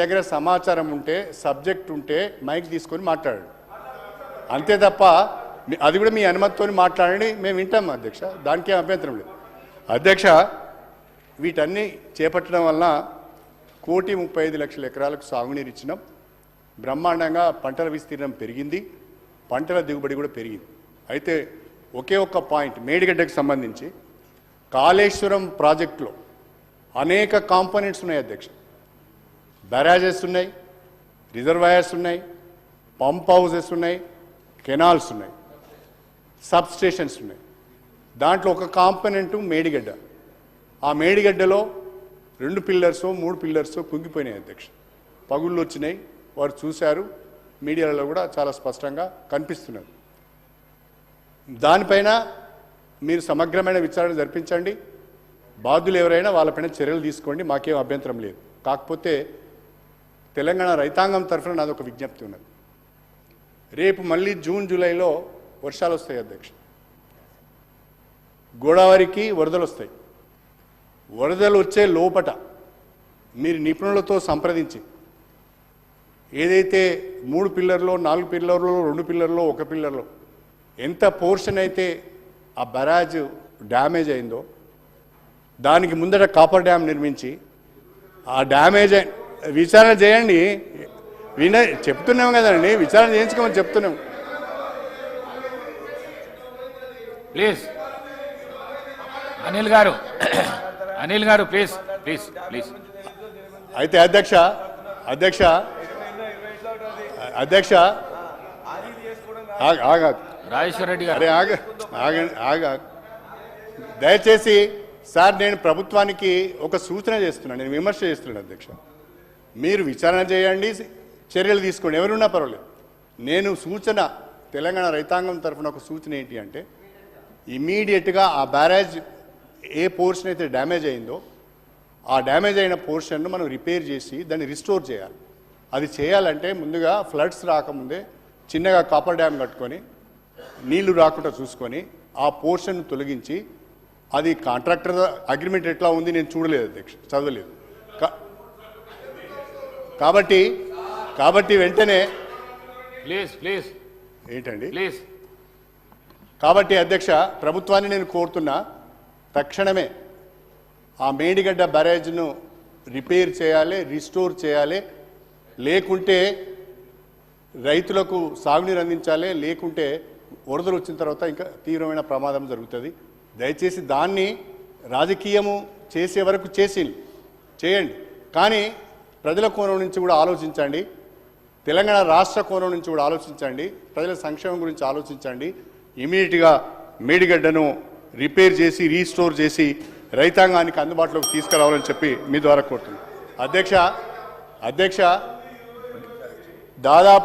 దగ్గర సమాచారం ఉంటే సబ్జెక్ట్ ఉంటే మైక్ తీసుకొని మాట్లాడండి అంతే తప్ప అది కూడా మీ అనుమతితో మాట్లాడండి మేము వింటాం అధ్యక్ష దానికి అభ్యంతరం లేదు అధ్యక్ష వీటన్ని చేపట్టడం వల్ల 1,35,00,000 ఎకరాలకు సాగునీరు ఇచ్చినాం బ్రహ్మాండంగా పంటల విస్తీర్ణం పెరిగింది పంటల దిగుబడి కూడా పెరిగింది అయితే ఒకే ఒక్క పాయింట్ మేడిగడ్డకు సంబంధించి కాళేశ్వరం ప్రాజెక్టులో అనేక కాంపోనెంట్స్ ఉన్నాయి అధ్యక్ష బ్యారేజెస్ ఉన్నాయి రిజర్వాయర్స్ ఉన్నాయి పంప్ హౌసెస్ ఉన్నాయి కెనాల్స్ ఉన్నాయి సబ్ స్టేషన్స్ ఉన్నాయి దాంట్లో ఒక కాంపోనెంట్ మేడిగడ్డ ఆ మేడిగడ్డలో 2 పిల్లర్స్ 3 పిల్లర్స్ కుంగిపోయినాయి అధ్యక్ష పగుళ్ళు వచ్చినాయి వారు చూశారు మీడియాలో కూడా చాలా స్పష్టంగా కనిపిస్తున్నారు దానిపైన మీరు సమగ్రమైన విచారణ జరిపించండి బాధ్యులు ఎవరైనా వాళ్ళపైన చర్యలు తీసుకోండి మాకేం అభ్యంతరం లేదు కాకపోతే తెలంగాణ రైతాంగం తరఫున నాది ఒక విజ్ఞప్తి ఉన్నది రేపు మళ్ళీ జూన్ జూలైలో వర్షాలు వస్తాయి అధ్యక్ష గోదావరికి వరదలు వస్తాయి వరదలు వచ్చే లోపట మీరు నిపుణులతో సంప్రదించి ఏదైతే 3 పిల్లర్లో 4 పిల్లర్లో 2 పిల్లర్లో 1 పిల్లర్లో ఎంత పోర్షన్ అయితే ఆ బరాజ్ డ్యామేజ్ అయిందో దానికి ముందట కాపర్ డ్యామ్ నిర్మించి ఆ డ్యామేజ్ విచారణ చేయండి చెప్తున్నాం కదండి విచారణ చేయించుకోమని చెప్తున్నాం ప్లీజ్ అనిల్ గారు ప్లీజ్ ప్లీజ్ ప్లీజ్ అయితే అధ్యక్ష అధ్యక్ష అధ్యక్ష రాజేశ్వర రెడ్డి గారు అరే ఆగ దయచేసి సార్ నేను ప్రభుత్వానికి ఒక సూచన చేస్తున్నాను నేను విమర్శ చేస్తున్నాను అధ్యక్ష మీరు విచారణ చేయండి చర్యలు తీసుకోండి ఎవరున్నా పర్వాలేదు నేను సూచన తెలంగాణ రైతాంగం తరఫున ఒక సూచన ఏంటి అంటే ఇమీడియట్గా ఆ బ్యారేజ్ ఏ పోర్షన్ అయితే డ్యామేజ్ అయిందో ఆ డ్యామేజ్ అయిన పోర్షన్ను మనం రిపేర్ చేసి దాన్ని రిస్టోర్ చేయాలి అది చేయాలంటే ముందుగా ఫ్లడ్స్ రాకముందే చిన్నగా కాపర్ డ్యామ్ కట్టుకొని నీళ్లు రాకుండా చూసుకొని ఆ పోర్షన్ తొలగించి అది కాంట్రాక్టర్ అగ్రిమెంట్ ఎట్లా ఉంది నేను చూడలేదు అధ్యక్ష చదవలేదు కాబట్టి వెంటనే ప్లీజ్ ఏంటండి ప్లీజ్ కాబట్టి అధ్యక్ష ప్రభుత్వాన్ని నేను కోరుతున్నా తక్షణమే ఆ మేడిగడ్డ బ్యారేజ్ను రిపేర్ చేయాలి రిస్టోర్ చేయాలి లేకుంటే రైతులకు సాగునీరు అందించాలి లేకుంటే వరదలు వచ్చిన తర్వాత ఇంకా తీవ్రమైన ప్రమాదం జరుగుతుంది దయచేసి దాన్ని రాజకీయము చేసే వరకు చేయండి కానీ ప్రజల కోణం నుంచి కూడా ఆలోచించండి తెలంగాణ రాష్ట్ర కోణం నుంచి కూడా ఆలోచించండి ప్రజల సంక్షేమం గురించి ఆలోచించండి ఇమీడియట్గా మేడిగడ్డను రిపేర్ చేసి రీస్టోర్ చేసి రైతాంగానికి అందుబాటులోకి తీసుకురావాలని చెప్పి మీ ద్వారా కోరుతున్నాను అధ్యక్ష దాదాపు